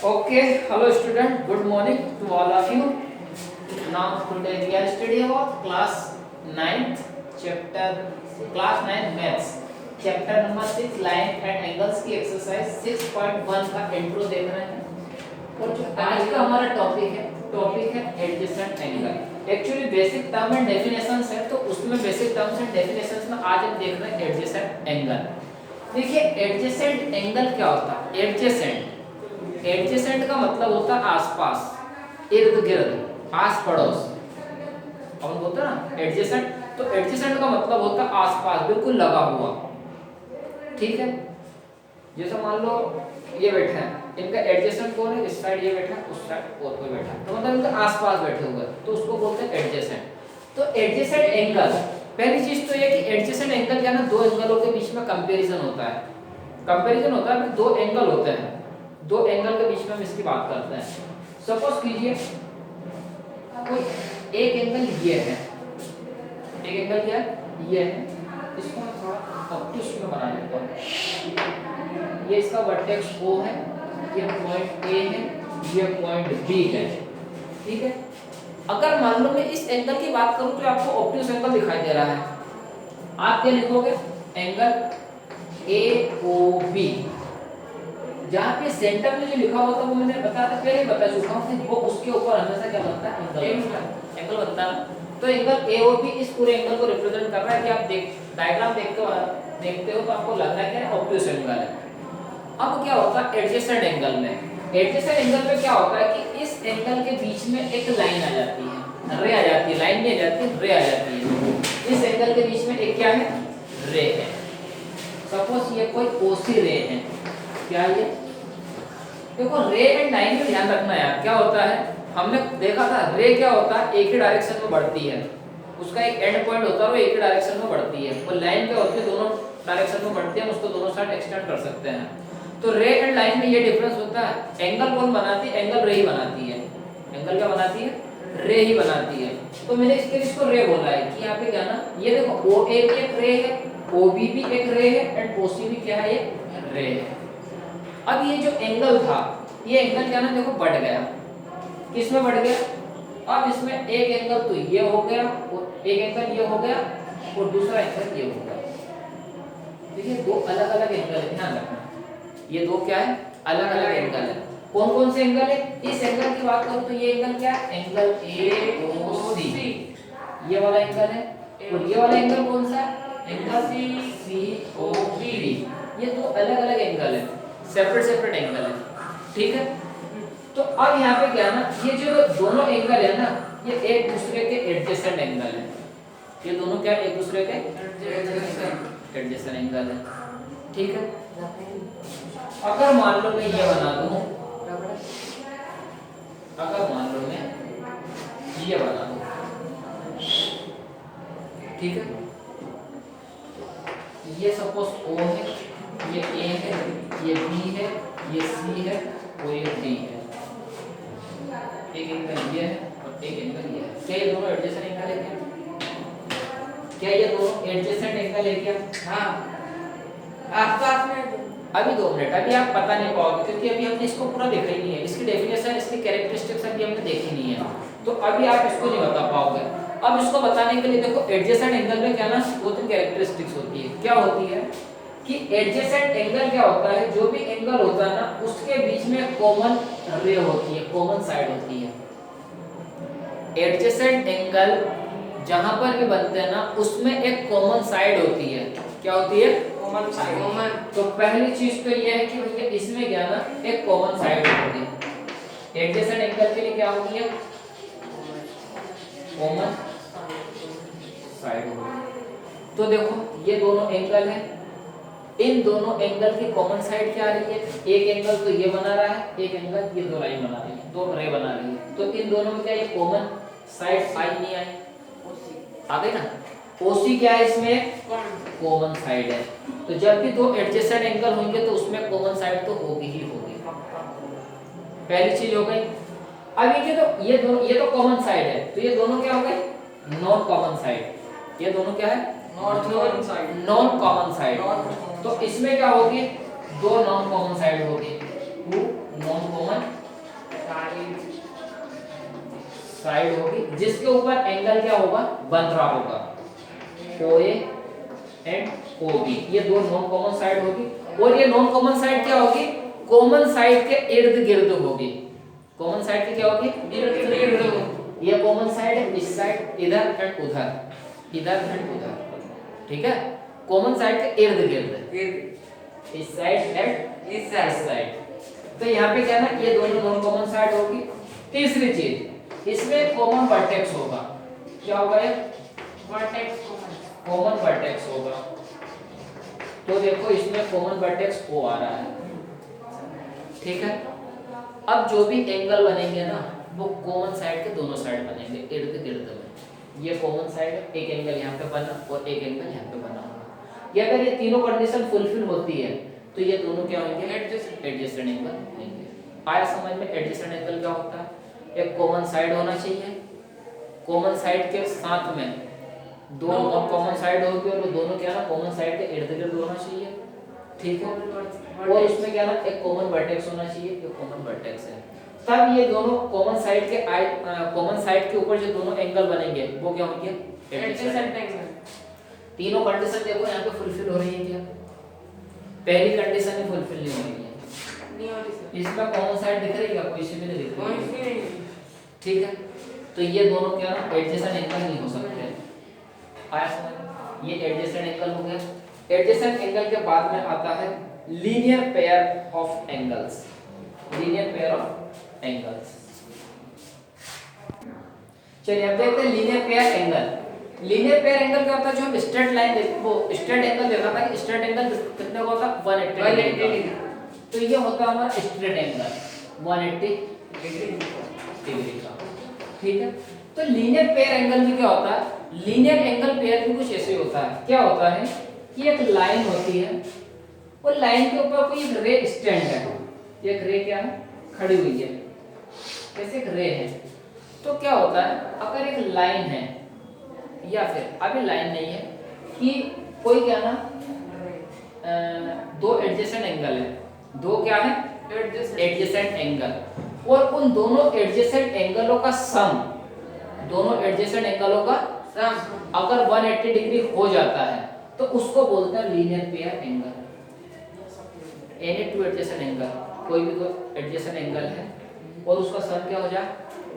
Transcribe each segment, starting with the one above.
Okay, hello student. Good morning to all of you. Now today we are studying about class 9th chapter class 9 maths chapter number 6 line and angles की exercise 6.1 का intro देख रहे हैं। और जो आज का हमारा टॉपिक है adjacent angle. Actually basic term and definitions है, तो उसमें बेसिक टर्म्स एंड डेफिनेशंस में आज हम देख रहे हैं एडजेसेंट एंगल। देखिए एडजेसेंट एंगल क्या होता है। एडजेसेंट का मतलब होता है आसपास, इर्द गिर्द, आस पड़ोस। हम बोलते हैं ना एडजेसेंट, तो एडजेसेंट का मतलब होता है आसपास, बिल्कुल लगा हुआ। ठीक है, जैसे मान लो ये बैठे हैं, इनका एडजेसेंट कौन है, इस साइड ये बैठा है, उस साइड और कोई बैठा है, तो मतलब इनके आसपास बैठे हुए, तो उसको बोलते हैं एडजेसेंट। तो एडजेसेंट एंगल, पहली चीज तो ये कि एडजेसेंट एंगल क्या है ना, दो एंगलों के बीच में कंपैरिजन होता है। कंपैरिजन होता है, दो एंगल होते हैं, दो एंगल के बीच में हम इसकी बात करते हैं। सपोज कीजिए कोई एक एंगल ये है, एक एंगल क्या है, ये है, इसको मैं थोड़ा ऑब्टूस में बना लेता हूं। ये इसका वर्टेक्स O है, ये पॉइंट A है, ये पॉइंट B है। ठीक है, अगर मान लो मैं इस एंगल की बात करूं तो आपको ऑब्टूस एंगल दिखाई दे रहा है। आप क्या लिखोगे, एंगल AOB। जहाँ पे सेंटर में जो लिखा होता है वो मैंने बताया था, पहले बता चुका हूँ कि वो उसके ऊपर हमेशा क्या बनता है, एंगल बनता है। तो एंगल AOB इस पूरे एंगल को रिप्रेजेंट कर रहा है कि आप डायग्राम देखते हो तो आपको लग रहा है कि ऑब्टूस एंगल है। अब क्या होता है एडजेसेंट एंगल में, एडजेसेंट एंगल में क्या होता है कि इस एंगल के बीच में एक लाइन आ जाती है, रे आ जाती है, लाइन नहीं आ जाती, रे आ जाती है। इस एंगल के बीच में एक क्या है, रे है। सपोज ये कोई OC रे है, क्या ये, देखो रे एंड लाइन में ध्यान रखना यार, क्या होता है हमने देखा था, रे क्या होता है एक ही डायरेक्शन में बढ़ती है, उसका एक एंड पॉइंट होता है, वो एक ही डायरेक्शन में बढ़ती है। और लाइन क्या होती है, दोनों डायरेक्शन में बढ़ती है, उसको दोनों साइड एक्सटेंड कर सकते हैं। तो रे एंड लाइन में ये डिफरेंस होता है। एंगल कौन बनाती है, एंगल रे ही बनाती है। एंगल क्या बनाती है, रे ही बनाती है। तो मैंने इसके लिए इसको रे बोला है कि यहाँ पे क्या ना, ये देखो OA भी एक रे है, OB भी एक रे है, एंड OC भी क्या है, ये रे है। अब ये जो एंगल था, ये एंगल क्या ना देखो बढ़ गया, किस में बढ़ गया, अब इसमें एक एंगल तो ये हो गया, और एक एंगल ये हो गया, और दूसरा एंगल ये हो गया। देखिए दो अलग अलग एंगल है, ध्यान रखना, ये दो क्या है, अलग अलग एंगल है। कौन कौन से एंगल है, इस एंगल की बात करूं तो ये एंगल क्या है, एंगल AOC, ये वाला एंगल है। और ये वाला एंगल कौन सा है, एंगल COB। ये दो अलग अलग एंगल है, सेपरेट एंगल है। ठीक है, तो अब यहाँ पे क्या ना, ये जो दोनों एंगल है ना, ये एक दूसरे के एडजेसेंट एंगल है। ये दोनों क्या एक दूसरे के एडजेसेंट एंगल है। ठीक है, अगर मान लो मैं ये बना दूं, अगर मान लो मैं ये बना दूं, ठीक है, ये सपोज O है, ये A है, ये B है, ये C है, और ये D है। एक एंगल ये है और एक एंगल ये है। क्या ये दोनों एडजेसेंट एंगल है क्या ये दोनों एडजेसेंट एंगल है क्या? हाँ, आसपास में। अभी 2 मिनट, अभी आप पता नहीं पाओगे क्योंकि अभी हमने इसको पूरा देखा ही नहीं है, इसकी डेफिनेशन, इसकी कैरेक्टरिस्टिक्स अभी हमने देखी नहीं है, तो अभी आप इसको नहीं बता पाओगे। अब इसको बताने के लिए देखो एडजेसेंट एंगल में क्या ना, 2-3 कैरेक्टरिस्टिक्स होती है। क्या होती है कि एडजेसेंट एंगल क्या होता है, जो भी एंगल होता है ना, उसके बीच में कॉमन रे होती है, कॉमन साइड होती है। एडजेसेंट एंगल जहां पर भी बनते हैं ना, उसमें एक कॉमन साइड होती है। क्या होती है, कॉमन साइड। तो पहली चीज तो ये है कि भैया इसमें क्या ना, एक कॉमन साइड होती है। एडजेसेंट एंगल के लिए क्या होती है, कॉमन साइड होती है। तो देखो ये दोनों एंगल है, इन दोनों एंगल की कॉमन साइड क्या आ रही है, एक एंगल तो ये बना रहा है, एक एंगल ये दो लाइन बना रही है, दो रे बना रही है। तो इन दोनों में क्या ये कॉमन साइड आई नहीं आई, आ गई ना। OC क्या है, इसमें कॉमन साइड है। तो जब भी दो एडजेसेंट एंगल होंगे तो उसमें कॉमन साइड तो होगी ही होगी। पहली चीज हो गई। अब ये तो कॉमन साइड है, तो ये दोनों क्या हो गए, नॉन कॉमन साइड। ये दोनों क्या है, नॉन कॉमन साइड। तो इसमें क्या होगी, दो नॉन कॉमन साइड होगी, टू नॉन कॉमन साइड होगी जिसके ऊपर एंगल क्या होगा, बन रहा होगा, OA एंड OB, ये दो नॉन कॉमन साइड होगी। और ये नॉन कॉमन साइड क्या होगी, कॉमन साइड के इर्द गिर्द होगी। कॉमन साइड की क्या होगी, इर्द गिर्द। ये कॉमन साइड है इस साइड, इधर एंड उधर, इधर एंड उधर, ठीक है। कॉमन साइड के इर्द गिर्द, इस साइड एंड इस साइड। तो यहाँ पे क्या है ना, ये दोनों नॉन कॉमन साइड होगी। तीसरी चीज, इसमें कॉमन वर्टेक्स होगा। क्या होगा ये, वर्टेक्स, कॉमन वर्टेक्स होगा। तो देखो इसमें कॉमन वर्टेक्स O आ रहा है, ठीक है। अब जो भी एंगल बनेंगे ना वो कॉमन साइड के दोनों साइड बनेंगे, इर्द गिर्द में। ये कॉमन साइड है, एक एंगल यहाँ पे बना और एक एंगल यहाँ पे बना होगा। ये अगर ये तीनों कंडीशन फुलफिल होती है तो ये दोनों क्या होंगे, एडजेसेंट एंगल होंगे। आया समझ में, एडजेसेंट एंगल क्या होता है, एक कॉमन साइड होना चाहिए, कॉमन साइड के साथ में दो नॉन कॉमन साइड होगी और वो दोनों क्या ना कॉमन साइड के इर्द गिर्द होना चाहिए, ठीक है। और उसमें क्या ना एक कॉमन वर्टेक्स होना चाहिए, ये कॉमन वर्टेक्स है। तब ये दोनों कॉमन साइड के कॉमन साइड के ऊपर जो दोनों एंगल बनेंगे वो क्या होंगे, एडजेसेंट एंगल। तीनों कंडीशन देखो यहाँ पे फुलफिल हो रही है क्या, पहली कंडीशन ही फुलफिल नहीं हो रही है। इसमें कॉमन साइड दिख रही है क्या, कोई सी भी नहीं दिख रही है, ठीक है। तो ये दोनों क्या ना एडजेसेंट एंगल नहीं हो सकते। आया समझ, ये एडजेसेंट एंगल हो गया। एडजेसेंट एंगल के बाद में आता है linear pair of angles, linear pair of angles. चलिए अब देखते हैं linear pair angle. Linear pair angle क्या होता है, जो हम स्ट्रेट लाइन वो स्ट्रेट एंगल देखा था कि स्ट्रेट एंगल कितने का होता है, 180 डिग्री। तो ये होता है हमारा स्ट्रेट एंगल 180 डिग्री का, ठीक है। तो लीनियर पेयर एंगल में क्या होता है, लीनियर एंगल पेयर में कुछ ऐसे होता है। क्या होता है कि एक लाइन होती है और लाइन के ऊपर कोई एक रे स्टैंड है, एक रे क्या है, खड़ी हुई है, जैसे एक रे है। तो क्या होता है, अगर एक लाइन है या फिर अभी लाइन नहीं है कि कोई क्या ना दो एडजेसेंट एंगल है, दो क्या है एडजेसेंट एंगल, और उन दोनों एडजेसेंट एंगलों का सम, दोनों एडजेसेंट एंगलों का सम अगर 180 डिग्री हो जाता है तो उसको बोलते हैं linear pair angle. Any two adjacent angle, कोई भी दो एडजेसेंट एंगल है और उसका सम क्या हो जाए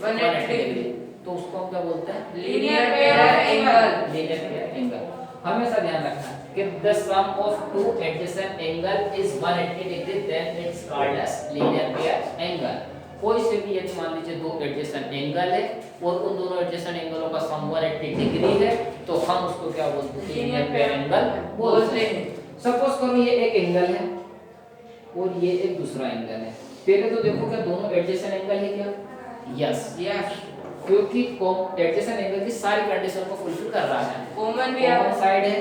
180 डिग्री, तो उसको हम क्या बोलते हैं, linear pair angle. Linear pair angle हमेशा ध्यान रखना कि the sum of two adjacent angle is 180 degree, then it's called as linear pair angle. कोई से भी यदि मान लीजिए दो एडजेसेंट एंगल है और उन दोनों एडजेसेंट एंगलों का सम 180 डिग्री है तो हम उसको क्या बोलते हैं, लीनियर पेयर एंगल बोलते हैं। सपोज करो ये एक एंगल है और ये एक दूसरा एंगल है। पहले तो देखो क्या दोनों एडजेसेंट एंगल है क्या, यस यस, क्योंकि एडजेसेंट एंगल की सारी कंडीशन को फुलफिल कर रहा है। कॉमन भी है, साइड है,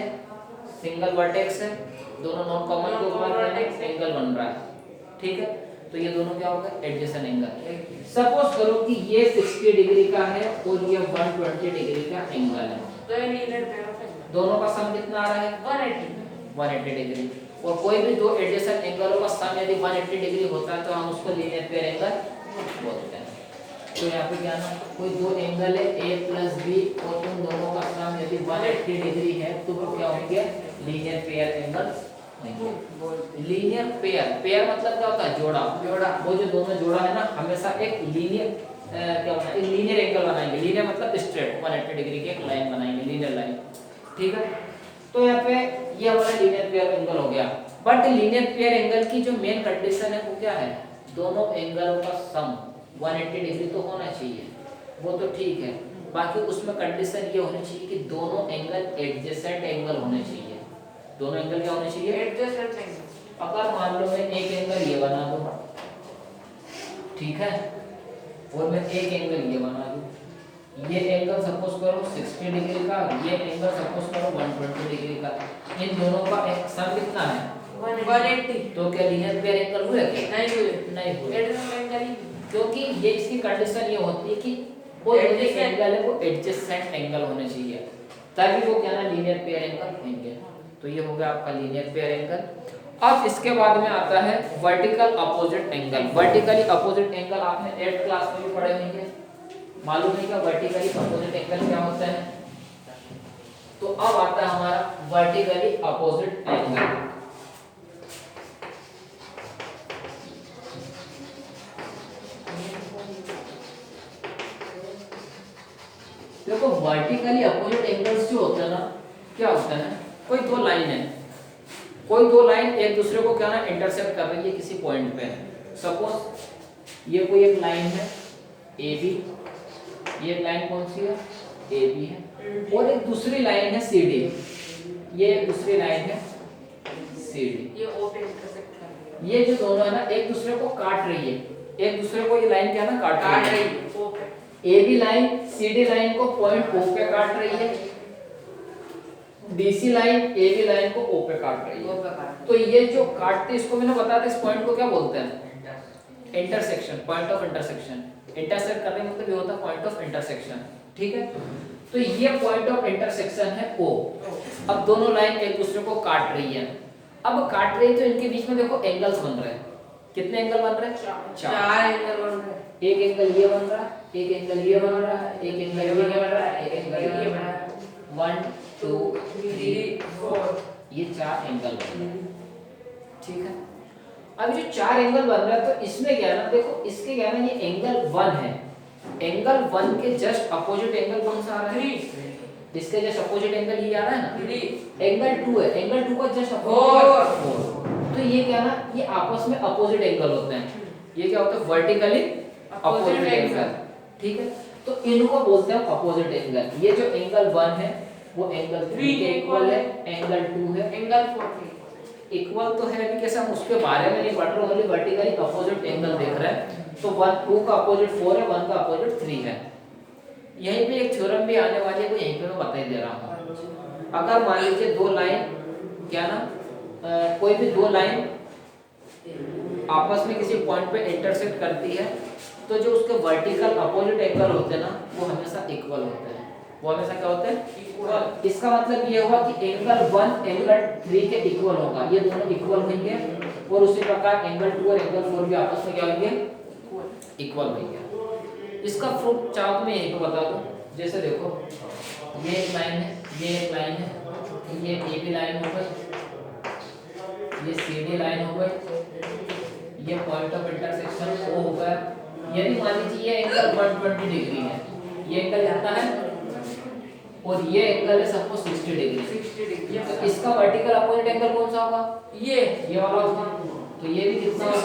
सिंगल वर्टेक्स है, दोनों नॉन कॉमन के ऊपर एंगल बन रहा है, ठीक है। तो ये दोनों क्या होगा, एडजेसेंट एंगल। सपोज करो कि ये 60 डिग्री का है और ये 120 डिग्री का एंगल है, तो ये लीनियर पेयर ऑफ एंगल, दोनों का सम कितना आ रहा है 180 डिग्री। और कोई भी दो एडजेसेंट एंगलों का सम यदि 180 डिग्री होता है तो हम उसको लीनियर पेयर एंगल बोलते हैं। तो यहाँ पे क्या ना, कोई दो एंगल है A प्लस B और उन दोनों का सम यदि 180 डिग्री है तो वो क्या होंगे, linear pair angle. Linear pair, pair मतलब क्या होता है, जोड़ा, जोड़ा। वो जो दोनों जोड़ा है ना हमेशा एक लीनियर क्या होता है, एक लीनियर एंगल बनाएंगे। लीनियर मतलब स्ट्रेट 180 डिग्री की एक लाइन बनाएंगे, लीनियर लाइन, ठीक है। तो यहाँ पे ये हमारा लीनियर पेयर एंगल हो गया। बट लीनियर पेयर एंगल की जो मेन कंडीशन है वो क्या है, दोनों एंगलों का सम 180 डिग्री तो होना चाहिए, वो तो ठीक है। बाकी उसमें कंडीशन ये होनी चाहिए कि दोनों एंगल एडजेसेंट एंगल होने चाहिए। दोनों एंगल क्या होने चाहिए, एडजेसेंट एंगल। अगर मान लो मैं एक एंगल ये बना दूं, ठीक है, और मैं एक एंगल ये बना दूं, ये एंगल सपोज करो 60 डिग्री का, ये एंगल सपोज करो 120 डिग्री का, इन दोनों का एक सम कितना है 180। तो क्या लीनियर पेयर एंगल हुए क्या, नहीं हुए, नहीं हुए, एडजेसेंट एंगल ही, क्योंकि ये इसकी कंडीशन ये होती है कि कोई एंगल है वो एडजेसेंट एंगल होने चाहिए, तभी वो क्या ना लीनियर पेयर एंगल होंगे। तो ये हो गया आपका लीनियर पेयर एंगल। अब इसके बाद में आता है vertical opposite angle. Vertically opposite angle आपने 8th क्लास में भी पढ़े होंगे, मालूम है क्या वर्टिकली अपोजिट एंगल क्या होता है? तो अब आता है हमारा वर्टिकली अपोजिट एंगल। देखो वर्टिकली अपोजिट एंगल्स जो होते हैं ना, क्या होता है, कोई दो लाइन है, कोई दो लाइन एक दूसरे को क्या ना इंटरसेक्ट कर रही है किसी पॉइंट पे। सपोज ये कोई एक लाइन है ए बी, ये लाइन कौन सी है? ए बी है, और एक दूसरी लाइन है सी डी, ये एक दूसरी लाइन है सी डी। ये ओ पे इंटरसेक्ट कर रही है। ये जो दोनों है ना एक दूसरे को काट रही है, एक दूसरे को ये लाइन क्या ना काट रही है। ओ पे A B line C D line को पॉइंट ओ पे काट रही है, DC line A B line को ओ पे काट रही ओ है। पे काट। तो ये जो काटते इसको मैंने बताया था, इस पॉइंट को क्या बोलते हैं? Intersection, point of intersection. Intersect करने का मतलब ये होता है पॉइंट ऑफ इंटरसेक्शन, ठीक है। तो ये पॉइंट ऑफ इंटरसेक्शन है O। अब दोनों लाइन एक दूसरे को काट रही है, अब काट रही है तो इनके बीच में देखो एंगल्स बन रहे हैं। कितने एंगल बन रहे हैं? चार एंगल बन रहे हैं। एक एंगल ये बन रहा है, एक एंगल ये बन रहा है, एक एंगल ये बन रहा है, एक एंगल ये बन रहा है। 1 2 3 4, ये चार एंगल बन रहे हैं, ठीक है। अब जो चार एंगल बन रहा है तो इसमें क्या है ना, देखो इसके क्या है ना, ये एंगल 1 है, एंगल 1 के जस्ट अपोजिट एंगल कौन सा आ रहा है? 3। इसके जस्ट अपोजिट एंगल ये आ रहा है ना 3। एंगल 2 है, एंगल 2 का जस्ट अपोजिट 4। तो ये क्या ना, ये आपस में अपोजिट एंगल होते हैं। ये क्या होता है? वर्टिकली अपोजिट एंगल, ठीक है। तो इनको बोलते हैं अपोजिट एंगल। ये जो एंगल 1 है वो एंगल 3 के इक्वल है, एंगल 2 है, एंगल 4 के इक्वल तो है अभी कैसे हम उसके बारे में नहीं पढ़ रहे, ओनली वर्टिकली अपोजिट एंगल देख रहे हैं। तो 1 2 का अपोजिट 4 है, 1 का अपोजिट 3 है। यहीं पे एक थ्योरम भी आने वाली है, वो यहीं पे मैं बता ही दे रहा हूँ। अगर मान लीजिए दो लाइन क्या ना कोई भी दो लाइन आपस में किसी पॉइंट पे इंटरसेक्ट करती है, तो जो उसके वर्टिकल अपोजिट एंगल होते हैं ना वो हमेशा इक्वल होते हैं। वो हमेशा क्या होते हैं? इक्वल। इसका मतलब ये हुआ कि एंगल 1 एंगल 3 के इक्वल होगा, ये दोनों इक्वल होंगे। और उसी प्रकार एंगल 2 और एंगल 4 भी आपस में क्या होंगे? इक्वल होंगे। इसका प्रूफ चाहो तो मैं यहीं पे बता दूं। जैसे देखो ये एक लाइन है, ये एक लाइन है, ये ए बी लाइन हो गई, ये सी डी लाइन हो गई, ये पॉइंट ऑफ इंटरसेक्शन O हो गया। यदि मान लीजिए ये एंगल 120 डिग्री है, ये एंगल कितना है? और ये एंगल है सपोज 60 डिग्री। 60 डिग्री। तो इसका वर्टिकल अपोजिट एंगल कौन सा होगा? ये वाला होगा। तो ये भी कितना होगा?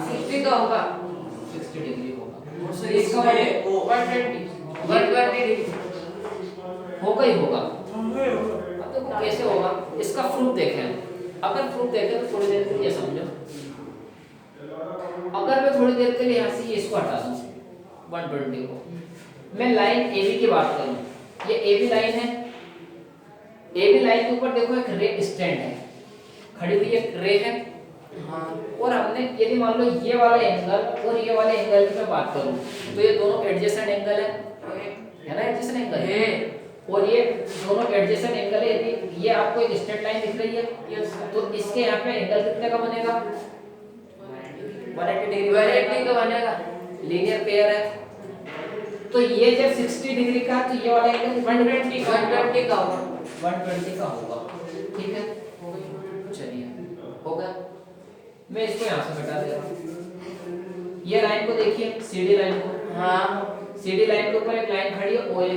60 का होगा। 60 डिग्री होगा। और इसका वर्टिकल 120 डिग्री होगा ही होगा। अब देखो कैसे होगा, इसका प्रूफ देखें। अगर प्रूफ देखें तो थोड़ी देर के लिए समझो। अगर मैं थोड़ी देर के लिए यहाँ से इसको हटा दूँ 120 को, मैं लाइन ए बी की बात करूँ, ये ए बी लाइन है, ए बी लाइन के ऊपर देखो एक रे स्टैंड है, खड़ी हुई एक रे है। हाँ। और हमने यदि मान लो ये वाला एंगल और ये वाले एंगल की मैं बात करूँ तो ये दोनों एडजेसेंट एंगल है ना, एडजेसेंट एंगल है। और ये दोनों एडजेसेंट एंगल है। यदि ये आपको एक स्ट्रेट लाइन दिख रही है तो इसके यहाँ पे एंगल कितने का बनेगा? 180 डिग्री 180 का बनेगा। लीनियर पेयर है। तो ये जब 60 डिग्री का है तो ये वाला एंगल 120 का होगा, 120 का होगा, ठीक है। चलिए हो गया। मैं इसको यहाँ से हटा दे रहा हूँ। ये लाइन को देखिए, सीडी लाइन को। हाँ। सीडी लाइन के ऊपर एक लाइन खड़ी है OA,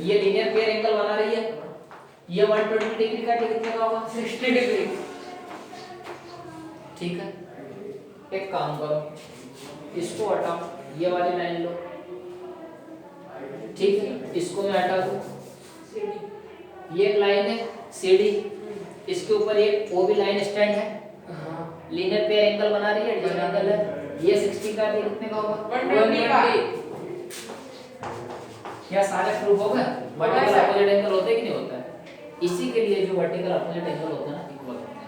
ये लीनियर पेयर एंगल बना रही है। ये 120 डिग्री का कितने का होगा? 60 डिग्री। ठीक है। एक काम करो, इसको हटाओ, ये वाली लाइन लो, ठीक है। इसको मैं हटा दूं, ये एक लाइन है CD, इसके ऊपर ये OB लाइन स्टैंड है, लीनियर पेयर एंगल बना रही है, एडजेसेंट एंगल है। ये 60 का कितने का होगा? 120 का। क्या सारे प्रूफ हो गए? वर्टिकल अपोजिट एंगल होते कि नहीं होता है? इसी के लिए जो वर्टिकल अपोजिट एंगल होता है ना इक्वल होते हैं।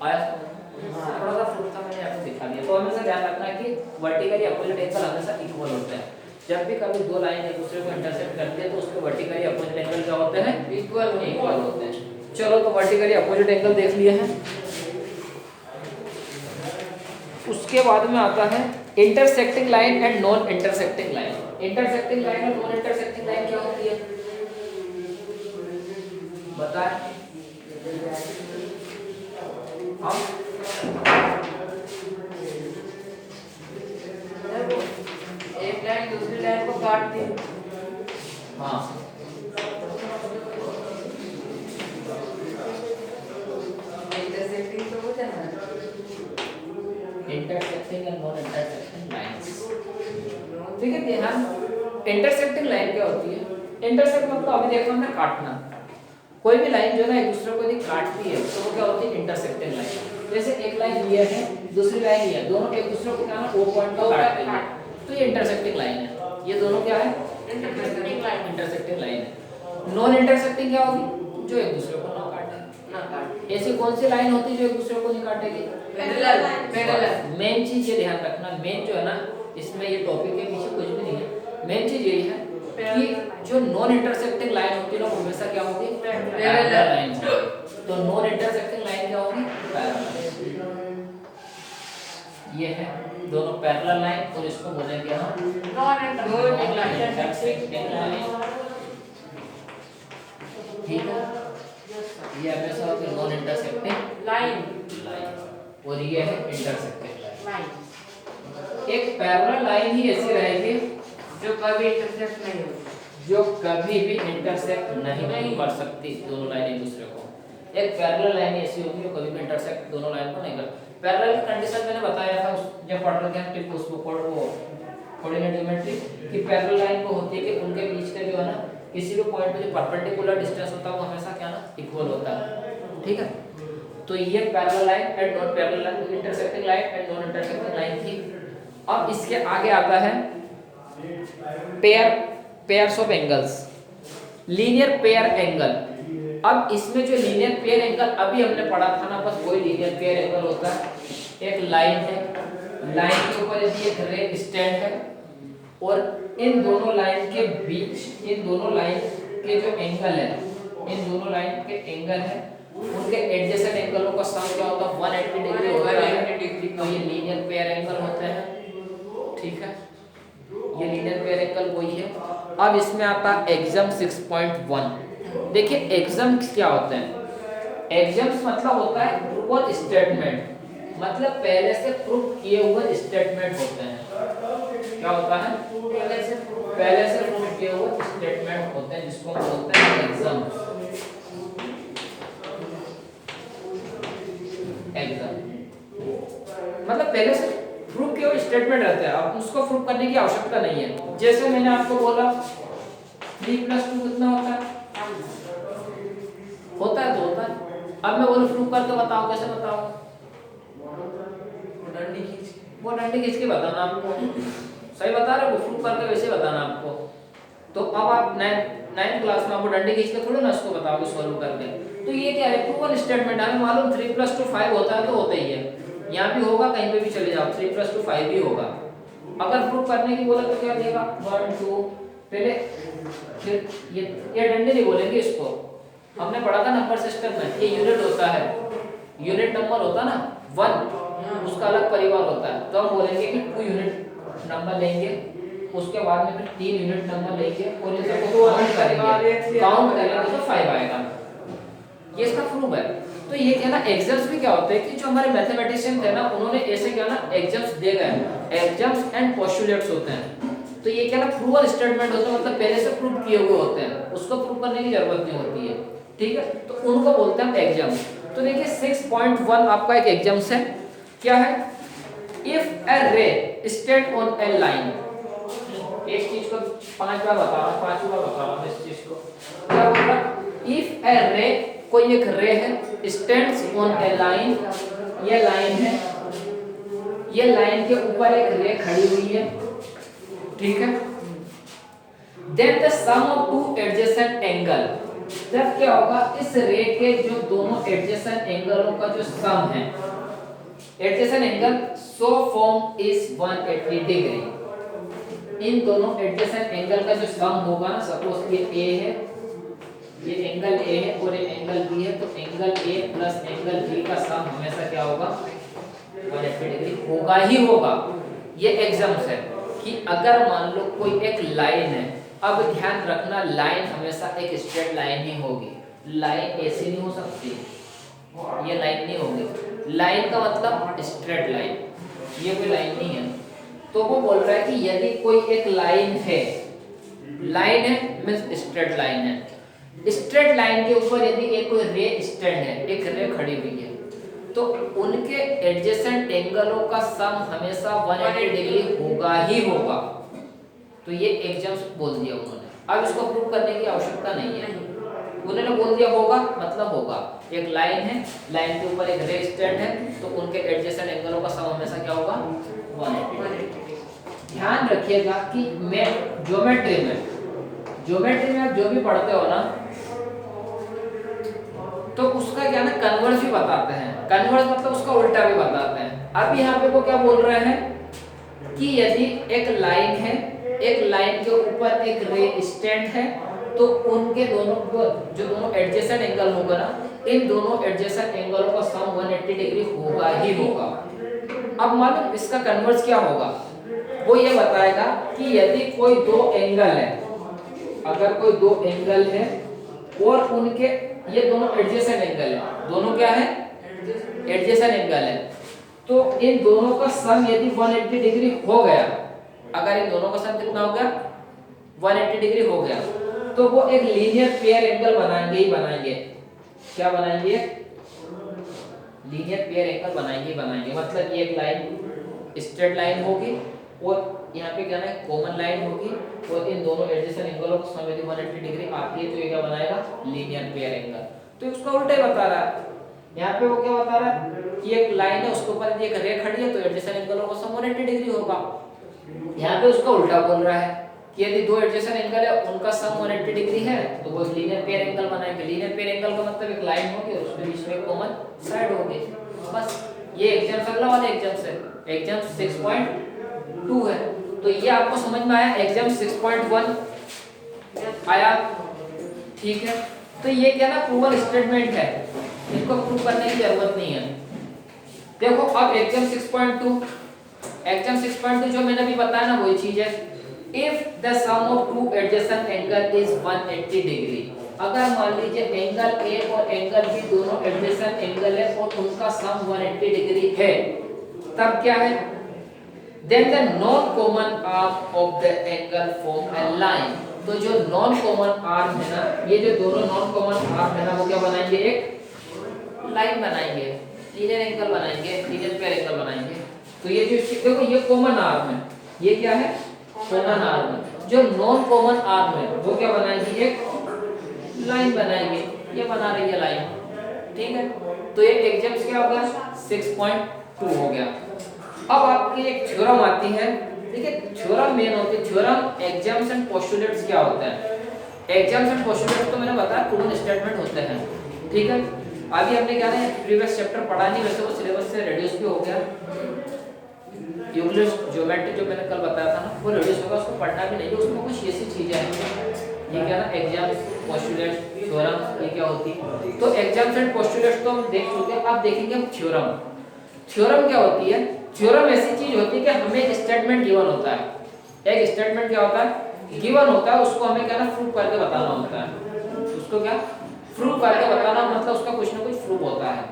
आया समझ? थोड़ा सा प्रूफ था मैंने आपको दिखा दिया। तो हमेशा ध्यान रखना है कि वर्टिकली अपोजिट एंगल हमेशा इक्वल होते हैं। जब भी कभी दो लाइन एक दूसरे को इंटरसेक्ट करती है तो उसके वर्टिकली अपोजिट एंगल क्या होते हैं? इक्वल होते हैं। चलो तो वर्टिकली अपोजिट एंगल देख लिए हैं। उसके बाद में आता है intersecting line and non intersecting line. Intersecting line और नॉन इंटरसेक्टिंग लाइन क्या होती है बताएं हम? एक लाइन दूसरी लाइन को काट दी। हाँ इंटरसेक्टिंग तो हो जाना। Intersecting and non intersecting lines. ठीक है ध्यान, इंटरसेक्टिंग लाइन क्या होती है? इंटरसेक्ट मतलब अभी देखो हमने काटना, कोई भी लाइन जो ना एक दूसरे को यदि काटती है तो वो क्या होती है? Intersecting line. जैसे एक लाइन ये है दूसरी लाइन ये है, दोनों एक दूसरे को क्या ना ओ पॉइंट पर काटते हैं, तो ये इंटरसेक्टिंग लाइन है। ये दोनों क्या है? Intersecting line. इंटरसेक्टिंग लाइन है। नॉन इंटरसेक्टिंग क्या होगी? जो एक दूसरे को ना काटे। ना काट। ऐसी कौन सी लाइन होती है जो एक दूसरे को नहीं काटेगी? पैरेलल। पैरेलल। मेन चीज ये ध्यान रखना, मेन जो है ना इसमें ये टॉपिक के पीछे कुछ भी नहीं है, मेन चीज यही है कि जो नॉन इंटरसेक्टिंग लाइन होती है ना वो हमेशा क्या होगी? Parallel line. तो नॉन इंटरसेक्टिंग लाइन क्या होगी? पैरेलल। ये है दोनों पैरेलल लाइन और इसको बोलेंगे हम नॉन इंटरसेक्टिंग लाइन। ठीक है, ये हमेशा होगी नॉन इंटरसेक्टिंग लाइन। और ये है इंटरसेक्टिंग लाइन। लाइन एक पैरेलल लाइन ही ऐसी रहेगी जो कभी इंटरसेक्ट नहीं होती। जो कभी भी इंटरसेक्ट नहीं कर सकती दोनों लाइन एक दूसरे को। एक पैरेलल लाइन ऐसी होगी जो कभी भी इंटरसेक्ट दोनों लाइन को नहीं कर। पैरेलल की कंडीशन मैंने बताया था जब पढ़ रहे थे हम टिप उसको कोऑर्डिनेट ज्योमेट्री कि पैरेलल लाइन को होती है कि उनके बीच का जो है ना किसी भी पॉइंट पे जो परपेंडिकुलर डिस्टेंस होता है वो हमेशा क्या ना इक्वल होता है। ठीक है, तो ये parallel line and non parallel line, intersecting line and non intersecting line थी। अब इसके आगे आता है pairs of angles, linear pair angle. अब इसमें जो लीनियर पेयर एंगल अभी हमने पढ़ा था ना, बस वही लीनियर पेयर एंगल होता है। एक लाइन है, लाइन के ऊपर यदि एक रे स्टैंड है और इन दोनों लाइन के बीच, इन दोनों लाइन के जो एंगल है, इन दोनों लाइन के एंगल है, उनके एडजेसेंट एंगलों का सम क्या होता है? 180 डिग्री होता है। तो ये लीनियर पेयर एंगल होते हैं। ठीक है, ये लीनियर पेयर एंगल वही है। अब इसमें आता है एग्जाम 6.1। देखिए एग्जाम्स क्या होते हैं? एग्जाम्स मतलब होता है प्रूफ ऑफ स्टेटमेंट, मतलब पहले से प्रूफ किए हुए स्टेटमेंट होते हैं। क्या होता है? पहले से प्रूफ किए हुए स्टेटमेंट होते हैं जिसको हम बोलते हैं एग्जाम्स। एग्जाम मतलब पहले से प्रूफ किए हुए स्टेटमेंट रहते हैं, अब उसको प्रूफ करने की आवश्यकता नहीं है। जैसे मैंने आपको बोला 3 + 2 कितना होता है? होता है तो होता है। अब मैं बोलूं प्रूफ करके बताओ, कैसे बताओ? वो डंडी खींच के बताना आपको। सही बता रहे हो, प्रूफ करके वैसे बताना आपको। तो अब आप 9th क्लास में आपको डंडी खींच के थोड़ी ना उसको बताओगे सॉल्व करके। तो ये क्या है? Proof statement. हमें मालूम 3 + 2 5 होता है तो होता ही है। यहाँ भी होगा, कहीं पे भी चले जाओ 3 + 2 5 भी होगा। अगर प्रूफ करने की बोला तो क्या देगा? 1 2 पहले, फिर ये डंडे नहीं बोलेंगे इसको। हमने पढ़ा था नंबर सिस्टम में, ये यूनिट होता है, यूनिट नंबर होता ना 1, उसका अलग परिवार होता है। तो हम बोलेंगे कि 2 यूनिट नंबर लेंगे, उसके बाद में फिर 3 यूनिट नंबर लेंगे और इन सबको काउंट करेंगे तो 5 आएगा। ये इसका प्रूफ है। तो ये क्या ना एग्जाम्स भी क्या होते हैं कि जो हमारे मैथमेटिशियन थे ना उन्होंने ऐसे क्या ना एग्जाम्स दे गए, एग्जाम्स एंड पोस्टुलेट्स होते हैं। तो ये क्या ना प्रूवल स्टेटमेंट होते हैं, मतलब पहले से प्रूव किए हुए होते हैं, उसको प्रूव करने की जरूरत नहीं होती है। ठीक है, तो उनको बोलते हैं एग्जाम। तो देखिए 6.1 आपका एक एग्जाम्स है। क्या है? इफ ए रे स्टैंड ऑन ए लाइन। एक चीज को 5 बार बता रहा हूं, 5 बार बता रहा हूं इस चीज को। क्या बोल रहा? इफ ए रे, कोई एक रे है, स्टैंड्स ऑन ए लाइन, ये लाइन है, ये लाइन के ऊपर एक रे खड़ी हुई है। ठीक है, then the sum of 2 adjacent angle. जब क्या होगा? इस रे के जो दोनों एडजेसेंट एंगलों का जो सम है, adjacent angle so form is 180 degree. इन दोनों एडजेसेंट एंगल का जो सम होगा ना, सपोज ये ए है, ये एंगल ए है और ये एंगल बी है, तो angle A plus angle B का सम हमेशा क्या होगा? 180 डिग्री होगा ही होगा। ये एग्जाम्स है। कि अगर मान लो कोई एक लाइन है, अब ध्यान रखना लाइन हमेशा एक स्ट्रेट लाइन ही होगी, लाइन ऐसी नहीं हो सकती, ये लाइन नहीं होगी। लाइन का मतलब स्ट्रेट लाइन, ये कोई लाइन नहीं है। तो वो बोल रहा है कि यदि कोई एक लाइन है, लाइन है मींस स्ट्रेट लाइन है, स्ट्रेट लाइन के ऊपर यदि एक कोई रे स्टैंड है, एक रे खड़ी हुई है, तो उनके एडजेसेंट एंगलों का सम हमेशा 180 डिग्री होगा ही होगा। तो ये एग्जाम बोल दिया उन्होंने, अब इसको प्रूव करने की आवश्यकता नहीं है, उन्होंने बोल दिया होगा मतलब होगा। एक लाइन है, लाइन के ऊपर एक रे स्टैंड है, तो उनके एडजेसेंट एंगलों का सम हमेशा क्या होगा 180। ध्यान रखिएगा कि मैं ज्योमेट्री में आप जो भी पढ़ते हो ना, तो उसका क्या ना कन्वर्स भी बताते हैं, कन्वर्स मतलब उसका उल्टा भी बताते हैं। अब यहाँ पे वो क्या बोल रहे हैं कि यदि एक लाइन है, एक लाइन के ऊपर एक रे स्टैंड है, तो उनके दोनों जो दोनों एडजेसेंट एंगल होगा ना, इन दोनों एडजेसेंट एंगलों का सम 180 डिग्री होगा ही होगा। अब मालूम इसका कन्वर्स क्या होगा, वो ये बताएगा कि यदि कोई दो एंगल है, अगर कोई दो एंगल है और उनके ये दोनों एडजेसेंट एंगल है, दोनों क्या है एडजेसेंट एंगल है, तो इन दोनों का सम यदि 180 डिग्री हो गया, अगर इन दोनों का सम कितना हो गया 180 डिग्री हो गया, तो वो एक लीनियर पेयर एंगल बनाएंगे ही बनाएंगे। क्या बनाएंगे, लीनियर पेयर एंगल बनाएंगे। मतलब ये एक लाइन स्ट्रेट लाइन होगी और यहाँ पे क्या है कॉमन लाइन होगी, और इन दोनों एडजेसेंट एंगलों का सम यदि 180 डिग्री आती है, तो ये क्या बनाएगा लीनियर पेयर एंगल। तो उसका उल्टा ही बता रहा है, यहाँ पे वो क्या बता रहा है कि एक लाइन है, उसके ऊपर एक रे खड़ी है, तो एडजेसेंट एंगलों का सम 180 डिग्री होगा। यहाँ पे उसका उल्टा बोल रहा है कि यदि दो एडजेसेंट एंगल है, उनका सम 180 डिग्री है, तो वो लीनियर पेयर एंगल बनाएंगे। लीनियर पेयर एंगल का मतलब एक लाइन होगी और उसके बीच में एक कॉमन साइड होगी। बस ये एग्जाम अगला वाले एग्जाम से एग्जाम 6.2 है, तो ये आपको समझ में आया। एग्जाम 6.1 आया, ठीक है। तो ये क्या ना प्रूवल स्टेटमेंट है, इनको प्रूव करने की जरूरत नहीं है। देखो अब एग्जाम 6.2 जो मैंने अभी बताया ना वही चीज है। If the sum of two adjacent angle is 180 degree, अगर मान लीजिए एंगल ए और एंगल बी दोनों एडजेसेंट एंगल है और उनका सम 180 डिग्री है, तब क्या है, then the non common arm of the angle form a line। तो जो नॉन कॉमन आर्म है ना, ये जो दोनों नॉन कॉमन आर्म है ना, वो क्या बनाएंगे एक लाइन बनाएंगे, लीनियर एंगल बनाएंगे, लीनियर पेयर एंगल बनाएंगे। तो ये जो देखो ये कॉमन आर्म है, ये क्या है कॉमन आर्म है। जो नॉन कॉमन आर्म है वो क्या बनाएंगे एक लाइन बनाएंगे, ये बना रही है लाइन, ठीक है। तो ये एग्जाम्स क्या हो गया 6.2 हो गया। अब आपकी एक थ्योरम आती है, देखिए थ्योरम मेन होती है। थ्योरम एग्जाम्स एंड पोस्टुलेट्स क्या होता है, एग्जाम्स एंड पोस्टुलेट्स तो मैंने बताया प्रूवन स्टेटमेंट होते हैं, ठीक है। अभी हमने क्या है प्रीवियस चैप्टर पढ़ा नहीं, वैसे वो सिलेबस से रिड्यूस भी हो गया। यूक्लिड ज्योमेट्री जो मैंने कल बताया था ना, वो रिड्यूस होगा, उसको पढ़ना भी नहीं है, उसमें कुछ ऐसी चीजें हैं। ये क्या ना एग्जाम्स पोस्टुलेट्स थ्योरम ये क्या होती है। तो एग्जाम्स एंड पोस्टुलेट्स तो हम देख चुके हैं, अब देखेंगे हम थ्योरम। थ्योरम क्या होती है, थ्योरम ऐसी चीज होती है कि हमें एक स्टेटमेंट गिवन होता है। एक स्टेटमेंट क्या होता है गिवन होता है, उसको हमें क्या ना प्रूव करके बताना होता है। उसको क्या प्रूव करके बताना मतलब उसका कुछ ना कुछ प्रूफ होता है।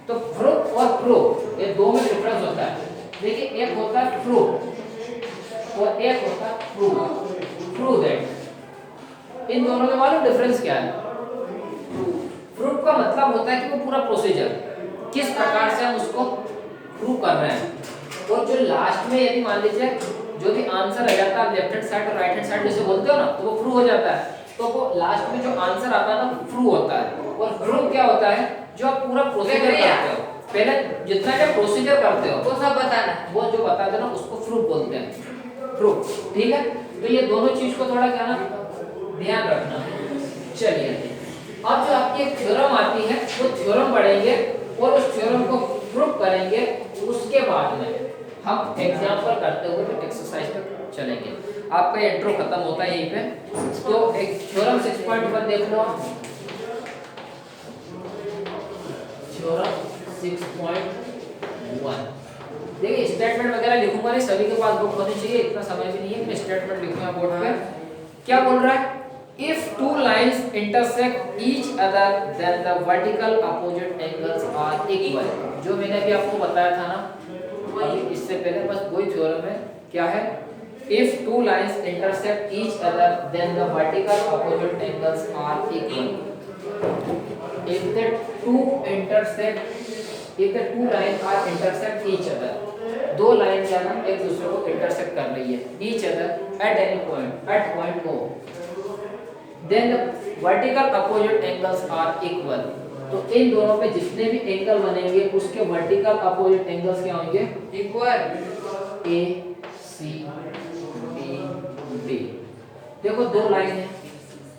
तो प्रूफ और प्रूफ ये दो में डिफरेंस होता है। देखिए एक होता है प्रूफ और एक होता है प्रूफ। प्रूव दैट, इन दोनों में मालूम डिफरेंस क्या है। प्रूफ का मतलब होता है कि वो पूरा प्रोसीजर किस प्रकार से हम उसको प्रूव कर रहे हैं, और जो लास्ट में यदि मान लीजिए जो भी आंसर आ जाता है लेफ्ट हैंड साइड और राइट हैंड साइड जैसे बोलते हो ना, तो वो प्रूव हो जाता है। तो वो लास्ट में जो आंसर आता है ना प्रूव होता है। और प्रूफ क्या होता है जो आप पूरा प्रोसीजर करते हो, पहले जितना क्या प्रोसीजर करते हो वो सब बताना, वो जो बताते हो ना उसको प्रूफ बोलते हैं, प्रूफ, ठीक है। तो ये दोनों चीज को थोड़ा क्या ना ध्यान रखना। चलिए अब जो आपकी एक थ्योरम आती है वो थ्योरम पढ़ेंगे और उस थ्योरम को प्रूफ करेंगे, उसके बाद में हम एग्जांपल करते हुए एक्सरसाइज तक चलेंगे। आपका ये इंट्रो खत्म होता है यहीं पे। तो एक थ्योरम 6.1 देख लो, थ्योरम 6.1 देखिए स्टेटमेंट वगैरह लिखूंगा नहीं, सभी के पास बुक होनी चाहिए, इतना समय भी नहीं है, मैं स्टेटमेंट लिखूंगा बोर्ड पे। क्या बोल रहा है? If two lines intersect each other, then the vertical opposite angles are equal. जो मैंने अभी आपको बताया था ना, अभी इससे पहले बस वही थ्योरम है। क्या है? If two lines intersect each other, then the vertical opposite angles are equal. If the two lines are intersect each other, दो लाइन क्या ना एक दूसरे को इंटरसेक्ट कर रही है, each other at any point, at point O, then the vertical opposite angles are equal. तो इन दोनों पे जितने भी एंगल बनेंगे उसके वर्टिकल अपोजिट एंगल्स क्या होंगे? Equal. A C B D. देखो दो लाइन है,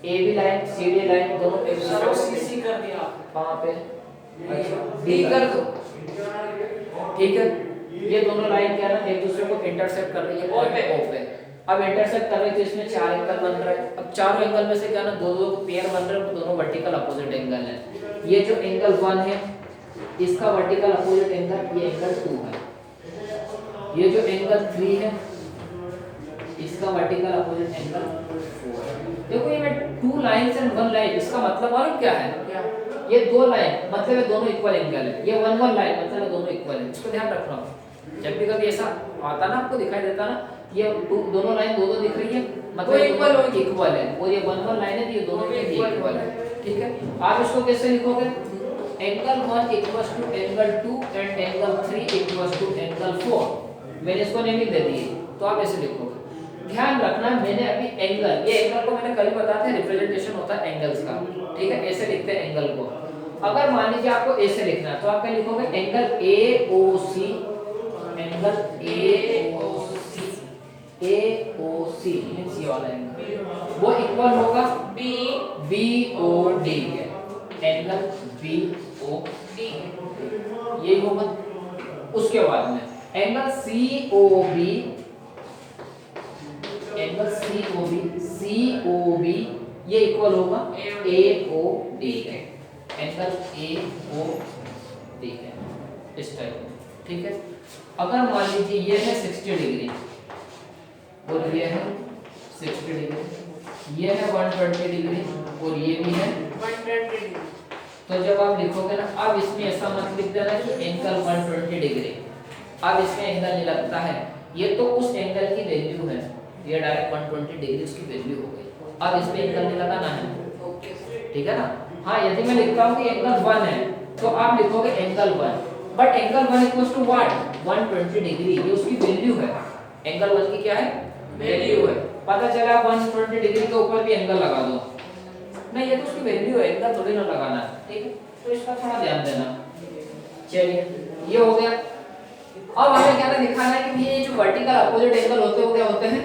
A B line C D line, दोनों एक दूसरे को सीसी कर दिया। कहां पे? डी कर दो। ठीक है, ये दोनों लाइन क्या ना एक दूसरे को इंटरसेक्ट कर रही है पॉइंट ओ पे। अब इंटरसेक्ट कर रही है तो इसमें चार एंगल बन रहा है। अब चारों एंगल में से क्या ना दो दो पेयर बन रहे हैं, तो दोनों वर्टिकल अपोजिट एंगल है। ये जो एंगल 1 है इसका वर्टिकल अपोजिट एंगल ये एंगल 2 है। ये जो एंगल 3 है इसका वर्टिकल अपोजिट एंगल 4 है। देखो ये में 2 लाइंस एंड 1 लाइन, इसका मतलब मालूम क्या है? क्या? ये दो लाइन मतलब ये दोनों इक्वल एंगल है, ये 1 1 लाइन मतलब ये दोनों इक्वल है। इसको ध्यान रखना। जब भी कभी ऐसा आता ना आपको दिखाई देता ना, ये दोनों लाइन दो दो दिख रही है मतलब इक्वल होगी, इक्वल है, और ये 1 1 लाइन है तो ये दोनों भी इक्वल है। ठीक है, आप इसको कैसे लिखोगे? Angle 1 equals to angle 2 and angle 3 equals to angle 4। मैंने इसको नेमिंग दे दी है, तो आप ऐसे लिखोगे। ध्यान रखना मैंने अभी एंगल, ये एंगल को मैंने कल बताया था, रिप्रेजेंटेशन होता है एंगल्स का। ठीक है, ऐसे लिखते हैं एंगल को। अगर मान लीजिए आपको ऐसे लिखना है तो आप क्या लिखोगे? Angle A O C, angle A O C means ये वाला एंगल वो इक्वल होगा बी ओ डी के, एंगल बी ओ डी ये होगा। उसके बाद में angle C O B, angle C O B ये इक्वल होगा ए ओ डी के, एंगल ए ओ डी के, इस टाइप में। ठीक है, अगर मान लीजिए ये है 60 डिग्री और ये है 60 डिग्री, ये है 120 डिग्री और ये भी है 120 डिग्री, तो जब आप लिखोगे ना, अब इसमें ऐसा मत लिख देना कि एंगल 120 डिग्री, अब इसमें एंगल नहीं लगता है, ये तो उस एंगल की वैल्यू है, ये डायरेक्ट 120 डिग्री उसकी वैल्यू हो गई। अब इसमें एंगल नहीं लगाना है, ठीक है ना। हाँ, यदि मैं लिखता हूँ कि एंगल 1 है तो आप लिखोगे angle 1, but angle 1 equals to what? 120 degree, ये उसकी वैल्यू है। एंगल 1 की क्या है? वैल्यू है। पता चला 120 डिग्री के ऊपर भी एंगल लगा दो, नहीं ये तो उसकी वैल्यू है, एंगल थोड़ी ना लगाना है। ठीक है, तो इसका थोड़ा ध्यान देना। चलिए ये हो गया। अब हमें क्या दिखाना है कि ये जो वर्टिकल अपोजिट एंगल होते हैं वो क्या होते हैं?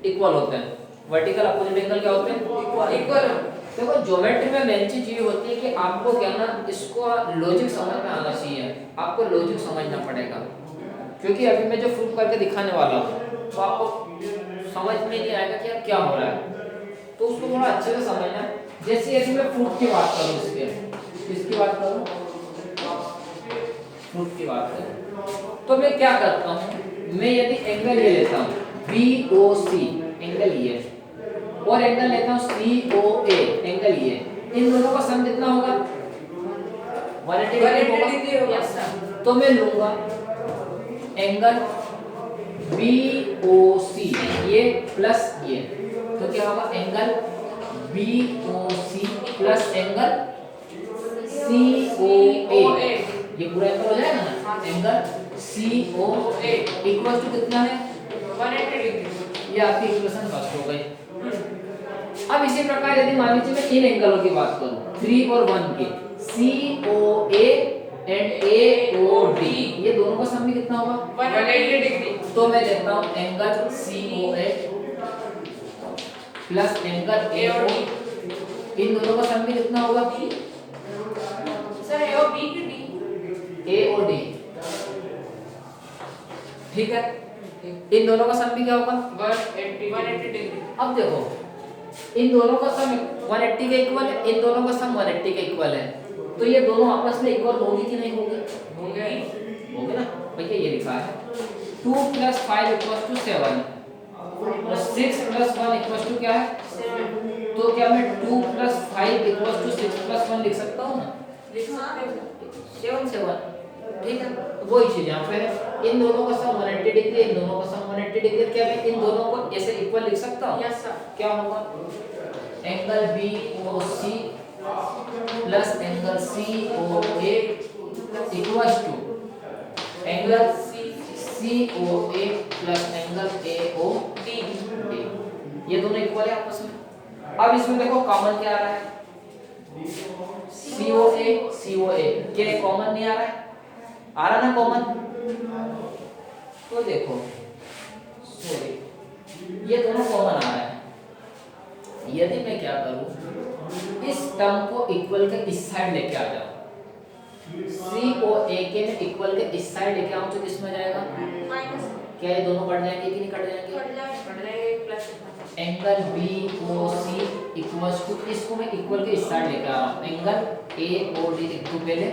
इक्वल होते हैं। वर्टिकल अपोजिट एंगल क्या होते हैं? इक्वल। देखो ज्योमेट्री में मेन चीज ये होती है कि आपको क्या ना इसको लॉजिक समझ में आना चाहिए, आपको लॉजिक समझना पड़ेगा, क्योंकि अभी मैं जो प्रूफ करके दिखाने वाला हूँ तो आपको समझ में नहीं आएगा कि अब क्या हो रहा है, तो उसको थोड़ा अच्छे से समझना। जैसे यदि मैं प्रूफ की बात करूँ, इसकी बात करूँ, प्रूफ की बात करूँ तो मैं क्या करता हूँ, मैं यदि एंगल ये लेता हूँ BOC, एंगल ये, और एंगल लेता हूँ COA, एंगल ये, इन दोनों का सम कितना होगा? 180 डिग्री होगा। तो मैं लूंगा एंगल BOC ये प्लस ये, तो क्या होगा? Angle BOC plus angle COA, ये पूरा एंगल हो जाएगा ना। एंगल COA इक्वल टू कितना है? 180 डिग्री। ये आपकी इक्वेशन फर्स्ट हो गई। अब इसी प्रकार यदि मान लीजिए मैं इन एंगलों की बात करूं 3 और 1 के, COA एंड AOD, ये दोनों का सम भी कितना होगा? 180 डिग्री। तो मैं लेता हूं angle COA plus angle AOD, इन दोनों का सम भी कितना होगा? सर AOB की D, AOD, ठीक है। इन दोनों का सम भी क्या होगा? 180 डिग्री। अब देखो इन दोनों का सम 180 के इक्वल है, इन दोनों का सम 180 के इक्वल है, तो ये दोनों आपस में इक्वल होगी कि नहीं होगी? होंगे। होगी ना। भैया ये लिखा है 2 + 5 = 7 और 6 + 1 = क्या है? 7 तो क्या मैं 2 + 5 = 6 + 1 लिख सकता हूँ ना? लिख सकते हो 7 7 ठीक है। तो वही चीज यहाँ पे है, इन दोनों का सम 180 डिग्री, इन दोनों का सम 180 डिग्री। क्या मैं इन दोनों को ऐसे इक्वल लिख सकता हूँ? यस सर क्या होगा? Angle BOC plus angle COA equals to angle COA plus angle AOD। ये दोनों इक्वल है आपस में। अब इसमें देखो कॉमन क्या आ रहा है? COA क्या कॉमन नहीं आ रहा है? आ रहा ना कॉमन? तो देखो सॉरी ये दोनों कॉमन आ रहा है। यदि मैं क्या करूं, इस टर्म को इक्वल के इस साइड लेके आ जाऊं, COA के में इक्वल के इस साइड लेके आऊं तो किसमें जाएगा? माइनस क्या ये दोनों कट जाएंगे कि नहीं कट जाएंगे? बढ़ जाएगा plus angle BOC equals to, इसको मैं इक्वल के इस साइड लेके आ रहा हूं, एंगल AOD लिख दूं पहले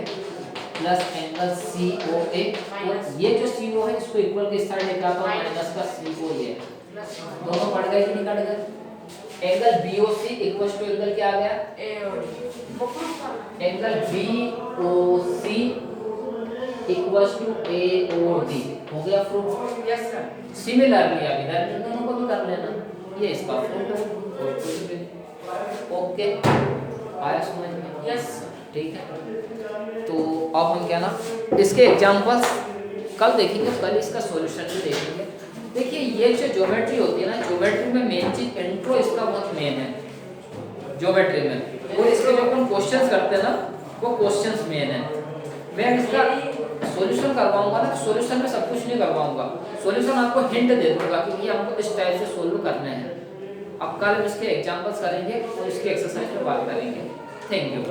प्लस एंगल COA, और ये जो CO है इसको इक्वल के इस साइड लेके आता हूं माइनस का COA। दोनों कट गए कि नहीं कट गए? Angle BOC equals to angle क्या आ गया? Angle BOC equals to AOD हो गया प्रूफ। यस सर सिमिलरली अब इधर इन दोनों को भी कर लेना, ये इसका प्रूफ है और कुछ भी नहीं। ओके आया समझ में? यस ठीक है। तो अब हम क्या ना इसके एग्जांपल्स कल देखेंगे, कल इसका सॉल्यूशन भी देखेंगे। देखिए ये जो ज्योमेट्री होती है ना, ज्योमेट्री में मेन चीज इंट्रो इसका बहुत मेन है ज्योमेट्री में, और इसके जो अपन क्वेश्चंस करते हैं ना वो क्वेश्चंस मेन है। मैं इसका सॉल्यूशन करवाऊंगा ना, सॉल्यूशन में सब कुछ नहीं करवाऊंगा, सॉल्यूशन आपको हिंट दे दूंगा कि ये हमको इस टाइप से सोल्व करना है। अब कल हम इसके एग्जांपल्स करेंगे और इसके एक्सरसाइज पे बात करेंगे। Thank you.